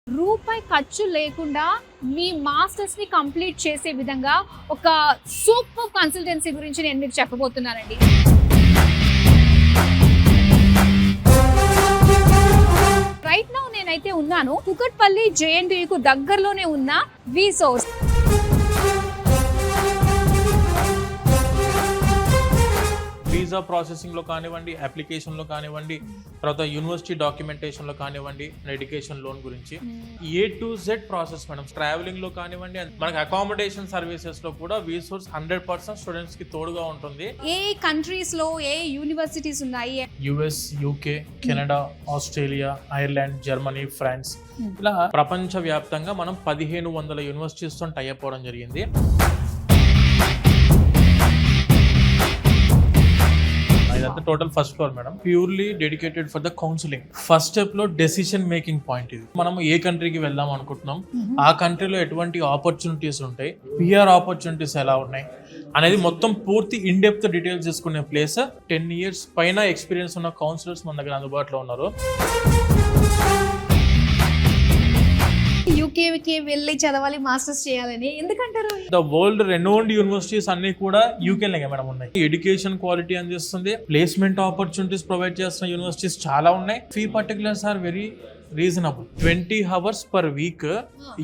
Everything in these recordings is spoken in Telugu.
రూపాయి ఖర్చు లేకుండా మీ మాస్టర్స్ ని కంప్లీట్ చేసే విధంగా ఒక సూపర్ కన్సల్టెన్సీ గురించి నేను మీకు చెప్పబోతున్నానండి. రైట్ నౌ నేనైతే ఉన్నాను కుకట్పల్లి JNTU దగ్గరలోనే ఉన్న V-Source. వీసా ప్రాసెసింగ్లో కానివ్వండి, అప్లికేషన్లో కానివ్వండి, తర్వాత యూనివర్సిటీ డాక్యుమెంటేషన్లో కానివ్వండి, ఎడ్యుకేషన్ లోన్ గురించి A to Z process madam. ట్రావెలింగ్లో కానివ్వండి, మనకి అకామిడేషన్ సర్వీసెస్లో కూడా V-Source 100% స్టూడెంట్స్కి తోడుగా ఉంటుంది. ఏ కంట్రీస్ లో ఏ యూనివర్సిటీస్ ఉన్నాయి? US, UK, Canada, Australia, Ireland, Germany, France, ఇలా ప్రపంచవ్యాప్తంగా మనం 1500 యూనివర్సిటీస్తో టైఅప్ అవ్వడం జరిగింది. ఇదంతా total first floor madam. Purely dedicated for the counselling. First step లో డెసిషన్ మేకింగ్ పాయింట్ ఇది. మనం ఏ కంట్రీకి వెళ్దాం అనుకుంటున్నాం, ఆ కంట్రీలో ఎటువంటి ఆపర్చునిటీస్ ఉంటాయి, PR ఆపర్చునిటీస్ ఎలా ఉన్నాయి అనేది మొత్తం పూర్తి ఇన్ డెప్త్ డీటెయిల్స్ తీసుకునే ప్లేస్. 10 years పైన ఎక్స్పీరియన్స్ ఉన్న కౌన్సిలర్స్ మన దగ్గర అందుబాటులో ఉన్నారు. యూకేకి వెళ్ళి చదవాలి, మాస్టర్స్ చేయాలని ఎందుకంటారు? ద వరల్డ్ రెనోన్డ్ యూనివర్సిటీస్ అన్ని కూడా యూకేలో మేడం ఉన్నాయి. ఎడ్యుకేషన్ క్వాలిటీ అందిస్తుంది, ప్లేస్మెంట్ ఆపర్చునిటీస్ ప్రొవైడ్ చేస్తున్న యూనివర్సిటీస్ చాలా ఉన్నాయి. Fee particulars are very reasonable. 20 hours per week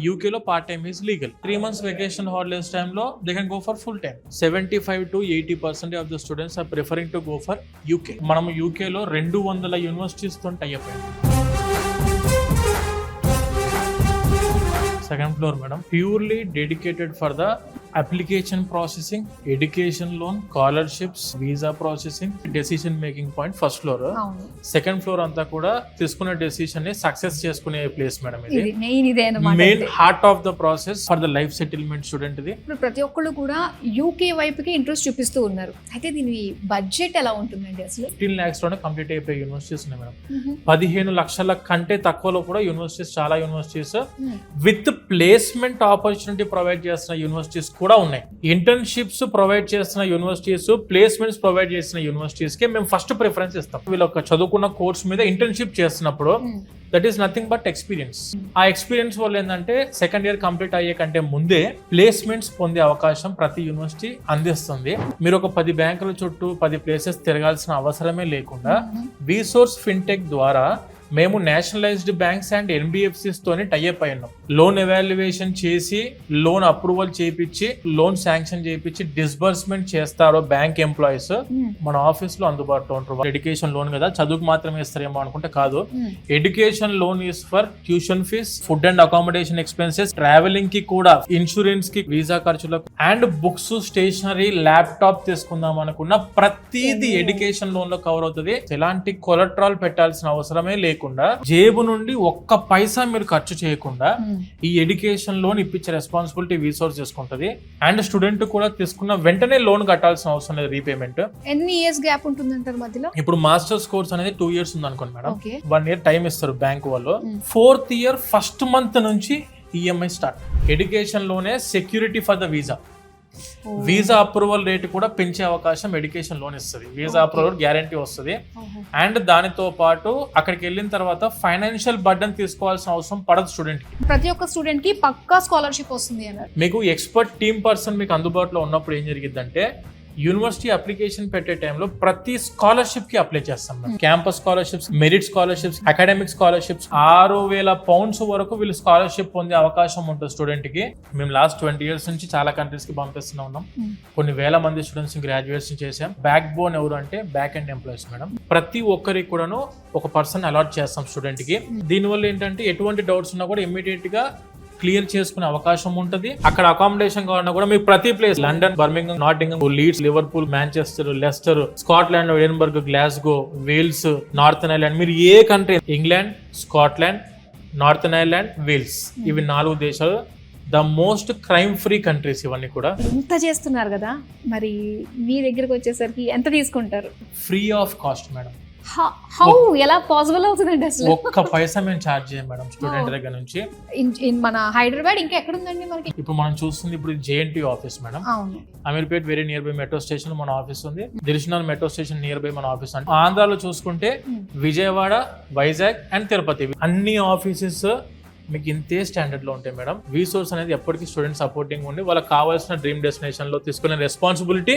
యూకేలో part time is legal. 3 months vacation holidays టైంలో they can go for full time. 75 to 80% of the students are preferring to go for UK. మనం యూకేలో 200 యూనివర్సిటీస్ తో టైఅప్ అయ్యాం. Second floor madam, purely dedicated for the application processing, education loan, scholarships, visa processing, decision making point first floor. Second floor అంతా కూడా తీసుకునే డెసిషన్ ని సక్సెస్ చేసుకునే ప్లేస్ మేడం. ఇది main heart of the process for the life settlement student. ఇది ప్రతి ఒక్కళ్ళు కూడా UK వైపుకి ఇంట్రెస్ట్ చూపిస్తూ ఉన్నారు. అయితే దీని బడ్జెట్ ఎలా ఉంటుందండి? అసలు 15 lakhs లోనే కంప్లీట్ అయిపోయే యూనివర్సిటీస్ ఉన్నాయి మేడం. 15 లక్షల కంటే తక్కువలో కూడా యూనివర్సిటీస్, చాలా universities with placement opportunity provide చేస్తున్న యూనివర్సిటీస్ కూడా ఉన్నాయి. ఇంటర్న్షిప్స్ ప్రొవైడ్ చేస్తున్న యూనివర్సిటీస్, ప్లేస్మెంట్స్ ప్రొవైడ్ చేసిన యూనివర్సిటీస్ కి మేము ఫస్ట్ ప్రిఫరెన్స్ ఇస్తాం. వీళ్ళు ఒక చదువుకున్న కోర్స్ మీద ఇంటర్న్షిప్ చేస్తున్నప్పుడు that is nothing but experience. ఆ ఎక్స్పీరియన్స్ వల్ల ఏంటంటే సెకండ్ ఇయర్ కంప్లీట్ అయ్యే కంటే ముందే ప్లేస్మెంట్స్ పొందే అవకాశం ప్రతి యూనివర్సిటీ అందిస్తుంది. మీరు ఒక 10 బ్యాంకుల చుట్టూ 10 ప్లేసెస్ తిరగాల్సిన అవసరమే లేకుండా V-Source ఫిన్టెక్ ద్వారా మేము నేషనలైజ్డ్ బ్యాంక్స్ అండ్ NBFCs తోని టైఅప్ అయి ఉన్నాం. లోన్ ఎవాల్యుయేషన్ చేసి, లోన్ అప్రూవల్ చేయించి, లోన్ శాంక్షన్ చేయించి డిస్బర్స్మెంట్ చేస్తారో బ్యాంక్ ఎంప్లాయీస్ మన ఆఫీస్ లో అందుబాటులో ఉంటారు. ఎడ్యుకేషన్ లోన్ కదా, చదువుకు మాత్రమే ఇస్తారేమో అనుకుంటే కాదు. Education loan is for tuition fees, food and accommodation expenses, travelling కి కూడా, ఇన్సూరెన్స్ కి, వీసా ఖర్చులకు, అండ్ బుక్స్, స్టేషనరీ, ల్యాప్టాప్ తీసుకుందాం అనుకున్న ప్రతిదీ ఎడ్యుకేషన్ లోన్ లో కవర్ అవుతుంది. ఎలాంటి కొలట్రాల్ పెట్టాల్సిన అవసరమే లేకుండా, జేబు నుండి ఒక్క పైసా మీరు ఖర్చు చేయకుండా ఈ ఎడ్యుకేషన్ లోన్ ఇప్పించే రెస్పాన్సిబిలిటీ V-Source చేసుకుంటది. అండ్ స్టూడెంట్ కూడా తీసుకున్న వెంటనే లోన్ కట్టాల్సిన అవసరం లేదు. రీపేమెంట్ ఎన్ని ఇయర్స్ గ్యాప్ ఉంటుందంటారు మధ్యలో? ఇప్పుడు మాస్టర్స్ కోర్స్ అనేది 2 years ఉంది అనుకోండి మేడం. 1 year టైం ఇస్తారు బ్యాంక్ వాళ్ళు. 4th year ఫస్ట్ మంత్ నుంచి EMI స్టార్ట్. ఎడ్యుకేషన్ లోనే security for the visa. Visa approval rate కూడా పెంచే అవకాశం ఎడ్యుకేషన్ లోన్ ఇస్తుంది. వీసా అప్రూవల్ గ్యారంటీ వస్తుంది. అండ్ దానితో పాటు అక్కడికి వెళ్ళిన తర్వాత ఫైనాన్షియల్ బర్డెన్ తీసుకోవాల్సిన అవసరం పడదు స్టూడెంట్ కి. ప్రతి ఒక్క స్టూడెంట్ కి పక్కా స్కాలర్షిప్ వస్తుంది అన్నారు. మీకు ఎక్స్పర్ట్ టీమ్ పర్సన్ మీకు అందుబాటులో ఉన్నప్పుడు ఏం జరిగిద్దంటే, యూనివర్సిటీ అప్లికేషన్ పెట్టే టైంలో ప్రతి స్కాలర్షిప్ కి అప్లై చేస్తాం. Campus scholarships, merit scholarships, academic scholarships, 6,000 pounds వరకు వీళ్ళు స్కాలర్షిప్ పొందే అవకాశం ఉంటుంది స్టూడెంట్ కి. మేము లాస్ట్ 20 years నుంచి చాలా కంట్రీస్ కి పంపిస్తూనే ఉన్నాం. కొన్ని వేల మంది స్టూడెంట్స్ గ్రాడ్యుయేషన్ చేసాం. బ్యాక్ బోన్ ఎవరు అంటే బ్యాక్ అండ్ ఎంప్లాయీస్ మేడం. ప్రతి ఒక్కరికి కూడాను ఒక పర్సన్ అలాట్ చేస్తాం స్టూడెంట్ కి. దీనివల్ల ఏంటంటే ఎటువంటి డౌట్స్ ఉన్నా కూడా ఇమ్మీడియట్ గా క్లియర్ చేసుకునే అవకాశం ఉంటుంది. అక్కడ అకామిడేషన్ కావాలన్నా కూడా మీకు ప్రతి place, London, Birmingham, Nottingham, Leeds, Liverpool, Manchester, Leicester, Scotland, Edinburgh, Glasgow, Wales, Northern Ireland, మీరు ఏ country, England, Scotland, Northern Ireland, Wales, ఇవి 4 దేశాలు the most crime free countries ఇవన్నీ కూడా. ఇంత చేస్తున్నారు కదా, మరి మీ దగ్గరకు వచ్చేసరికి ఎంత తీసుకుంటారు? Free of cost madam. How ఎలా పాసిబుల్ అవుతుందండి? అసలు ఒక్క పైసా మేము ఛార్జ్ చేయం మేడం స్టూడెంట్ దగ్గర నుంచి. మన హైదరాబాద్ ఇంకా ఎక్కడ ఉందండి మనకి? ఇప్పుడు మనం చూస్తుంది ఇప్పుడు JNTU office madam. Ameerpet very near by metro station మన ఆఫీస్ ఉంది. దిల్షుఖ్నగర్ మెట్రో స్టేషన్ నియర్ బై మన ఆఫీస్. అంటే ఆంధ్రాలో చూసుకుంటే విజయవాడ, వైజాగ్ అండ్ తిరుపతి, అన్ని ఆఫీసెస్ మీకు ఇంతే స్టాండర్డ్ లో ఉంటాయి మేడం. వీసోర్స్ అనేది ఎప్పటికీ స్టూడెంట్ సపోర్టింగ్ ఉండి వాళ్ళకి కావాల్సిన డ్రీమ్ డెస్టినేషన్ లో తీసుకునే రెస్పాన్సిబిలిటీ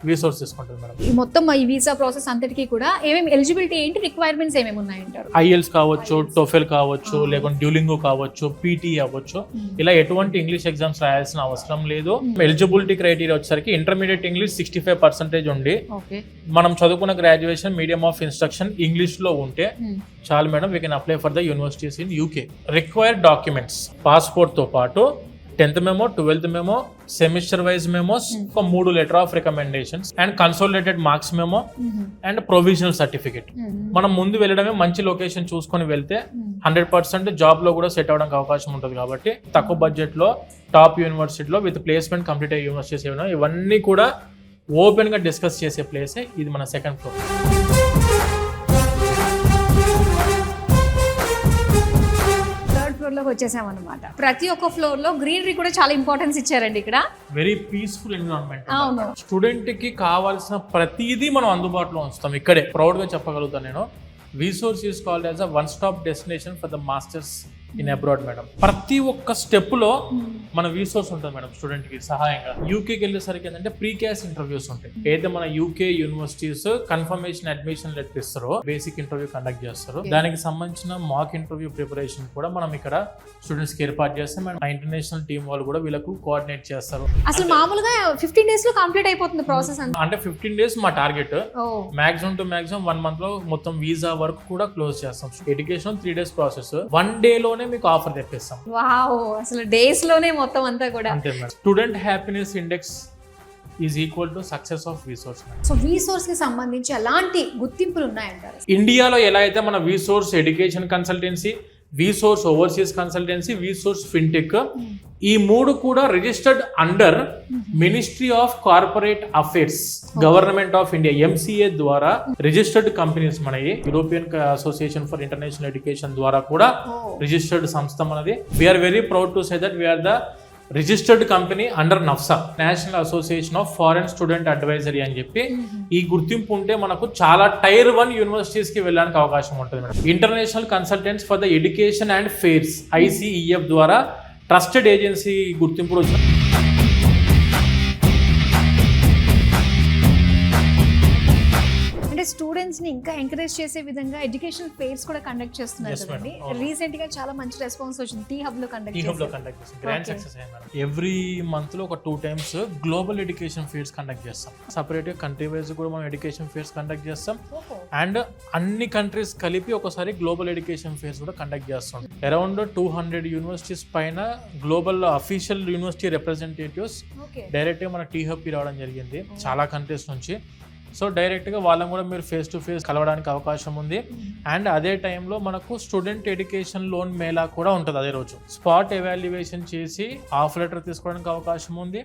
వీసోర్స్ తీసుకుంటుంది మేడం. ఈ మొత్తం ఈ వీసా ప్రాసెస్ అంతటికీ కూడా ఏమేమి ఎలిజిబిలిటీ ఏంటి, రిక్వైర్మెంట్స్ ఏమేమి ఉన్నాయంటారు? ఐఎల్స్ కావచ్చు, టోఫెల్ కావచ్చు, లేకుంటే డ్యూలింగో కావచ్చు, పీటీ అవ్వచ్చు, ఇలా ఎటువంటి ఇంగ్లీష్ ఎగ్జామ్స్ రాయాల్సిన అవసరం లేదు. ఎలిజిబిలిటీ క్రైటీరియా వచ్చేసరికి ఇంటర్మీడియట్ ఇంగ్లీష్ 65% ఉండి మనం చదువుకున్న graduation medium of instruction English లో ఉంటే చాలు madam. We can apply for the universities in UK. Required documents passport తో పాటు 10th memo, 12th memo, semester wise memos, ఒక 3 letter of recommendations and consolidated marks memo and provisional certificate. మనం ముందు వెళ్ళడమే మంచి లొకేషన్ చూసుకొని వెళ్తే 100% జాబ్ లో కూడా సెట్ అవడానికి అవకాశం ఉంటుంది. కాబట్టి తక్కువ బడ్జెట్ లో టాప్ యూనివర్సిటీలో విత్ ప్లేస్మెంట్ కంప్లీట్ అయ్యే యూనివర్సిటీస్ ఏమైనా ఇవన్నీ కూడా ఓపెన్ గా డిస్కస్ చేసే ప్లేసే ఇది మన సెకండ్ ఫ్లోర్. లోకి వచ్చేసామన్నమాట. ప్రతి ఒక్క ఫ్లోర్ లో గ్రీనరీ కూడా చాలా ఇంపార్టెన్స్ ఇచ్చారండి ఇక్కడ. Very peaceful environment. అవును, స్టూడెంట్ కి కావాల్సిన ప్రతిదీ మనం అందుబాటులో ఉంచుతాం ఇక్కడే. ప్రౌడ్ గా చెప్పగలుగుతాను నేను. Vsource is called as a one stop destination for the masters in abroad madam. ప్రతి ఒక్క స్టెప్ లో మన వీసోర్స్ ఉంటుంది మేడం స్టూడెంట్ కి సహాయంగా. యూకేకి వెళ్ళేసరికి ఏంటంటే ప్రీ క్యాస్ ఇంటర్వ్యూస్ ఉంటాయి. ఏదైతే మన UK universities confirmation admission letter ఇస్తారో బేసిక్ ఇంటర్వ్యూ కండక్ట్ చేస్తారు. దానికి సంబంధించిన మాక్ ఇంటర్వ్యూ ప్రిపరేషన్ కూడా మనం ఇక్కడ స్టూడెంట్స్ కి ఏర్పాటు చేస్తాం. ఆ ఇంటర్నేషనల్ టీమ్ వాళ్ళు కూడా వీళ్ళకు కోఆర్డినేట్ చేస్తారు. అసలు మామూలుగా 15 days లో కంప్లీట్ అయిపోతుంది ప్రాసెస్ అంటే 15 days మా target. Maximum to maximum 1 month లో మొత్తం వీసా వర్క్ కూడా క్లోజ్ చేస్తాం. Education 3 days process. 1 day లోనే మీకు ఆఫర్ తెప్పిస్తాం. వావ్, అసలు డేస్ లోనే మొత్తం అంతా కూడా. అంతే madam. Student happiness index is equal to success of Vsource. So Vsource కి సంబంధించి ఎలాంటి గుర్తింపులు ఉన్నాయంటారు? ఇండియాలో ఎలా అయితే మన Vsource education consultancy, Vsource overseas consultancy, Vsource fintech, ఈ 3 కూడా registered under ministry of corporate affairs, government of India MCA ద్వారా రిజిస్టర్డ్ కంపెనీస్ మనవి. European association for international education ద్వారా కూడా రిజిస్టర్డ్ సంస్థ మనది. We're very proud to say that we're the registered company under NAFSA, national association of foreign student advisory అని చెప్పి. ఈ గుర్తింపు ఉంటే మనకు చాలా Tier 1 యూనివర్సిటీస్ కి వెళ్ళడానికి అవకాశం ఉంటుంది madam. International consultants for the education and fairs ICEF ద్వారా ట్రస్టెడ్ ఏజెన్సీ గుర్తింపు వచ్చిన. స్టూడెంట్స్ ని ఇంకా ఎంకరేజ్ చేసే విధంగా ఎడ్యుకేషన్ ఫెయిర్స్ కూడా కండక్ట్ చేస్తున్నారు కదండి. రీసెంట్ గా చాలా మంచి రెస్పాన్స్ వచ్చింది. టీ హబ్ లో కండక్ట్ చేశారు. గ్రాండ్ సక్సెస్ అయ్యారు మేడం. ఎవ్రీ మంత్ లో ఒక 2 times global education fairs conduct చేస్తాం. సపరేట్ గా కంట్రీ వైజ్ కూడా మనం ఎడ్యుకేషన్ ఫెయిర్స్ కండక్ట్ చేస్తాం. అండ్ అన్ని కంట్రీస్ కలిపి ఒకసారి గ్లోబల్ ఎడ్యుకేషన్ ఫెయిర్స్ కూడా కండక్ట్ చేస్తాం. అరౌండ్ 200 యూనివర్సిటీస్ పైన global official university representatives direct గా మన టీ హబ్ కి రావడం జరిగింది చాలా కంట్రీస్ నుంచి. సో డైరెక్ట్గా వాళ్ళని కూడా మీరు ఫేస్ టు ఫేస్ కలవడానికి అవకాశం ఉంది. అండ్ అదే టైంలో మనకు స్టూడెంట్ ఎడ్యుకేషన్ లోన్ మేళా కూడా ఉంటుంది. అదే రోజు స్పాట్ ఎవాల్యుయేషన్ చేసి ఆఫర్ లెటర్ తీసుకోవడానికి అవకాశం ఉంది.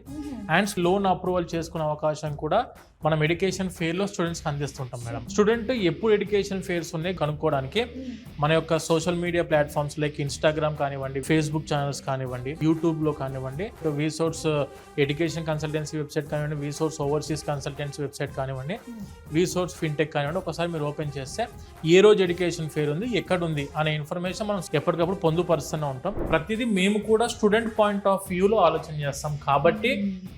అండ్ లోన్ అప్రూవల్ చేసుకునే అవకాశం కూడా మనం ఎడ్యుకేషన్ ఫెయిర్లో స్టూడెంట్స్కి అందిస్తుంటాం మేడం. స్టూడెంట్ ఎప్పుడు ఎడ్యుకేషన్ ఫెయిర్స్ ఉన్నాయి కనుక్కోవడానికి మన యొక్క social media platforms like Instagram కానివ్వండి, ఫేస్బుక్ ఛానల్స్ కానివ్వండి, యూట్యూబ్లో కానివ్వండి, వీసోర్స్ ఎడ్యుకేషన్ కన్సల్టెన్సీ వెబ్సైట్ కానివ్వండి, వీసోర్స్ ఓవర్సీస్ కన్సల్టెన్సీ వెబ్సైట్ కానివ్వండి, వీసోర్స్ ఫిన్టెక్ కానివ్వండి, ఒకసారి మీరు ఓపెన్ చేస్తే ఏ రోజు ఎడ్యుకేషన్ ఫెయిర్ ఉంది, ఎక్కడ ఉంది అనే ఇన్ఫర్మేషన్ మనం ఎప్పటికప్పుడు పొందుపరుస్తూనే ఉంటాం. ప్రతిదీ మేము కూడా స్టూడెంట్ పాయింట్ ఆఫ్ వ్యూలో ఆలోచన చేస్తాం. కాబట్టి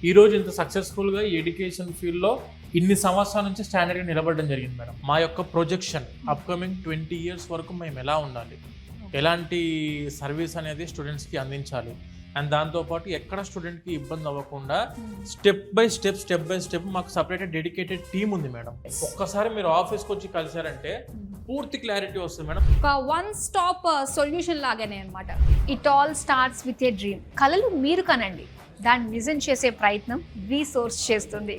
ఈ రోజు ఇంత సక్సెస్ఫుల్గా ఎడ్యుకేషన్ ఫీల్డ్లో ఇన్ని సంవత్సరాల నుంచి స్టాండర్డ్గా నిలబడడం జరిగింది మేడం. మా యొక్క ప్రొజెక్షన్ అప్కమింగ్ 20 years వరకు మేము ఎలా ఉండాలి, ఎలాంటి సర్వీస్ అనేది స్టూడెంట్స్కి అందించాలి, అండ్ దాంతోపాటు ఎక్కడ స్టూడెంట్కి ఇబ్బంది అవ్వకుండా స్టెప్ బై స్టెప్ మాకు సపరేట్ డెడికేటెడ్ టీమ్ ఉంది మేడం. ఒక్కసారి మీరు ఆఫీస్కి వచ్చి కలిసారంటే పూర్తి క్లారిటీ వస్తుంది మేడం. ఒక వన్ స్టాప్ సొల్యూషన్ లాగానే అనమాట. It all starts with a dream. కలలు మీరు కనండి, దాన్ని నిజం చేసే ప్రయత్నం వీసోర్స్ చేస్తుంది.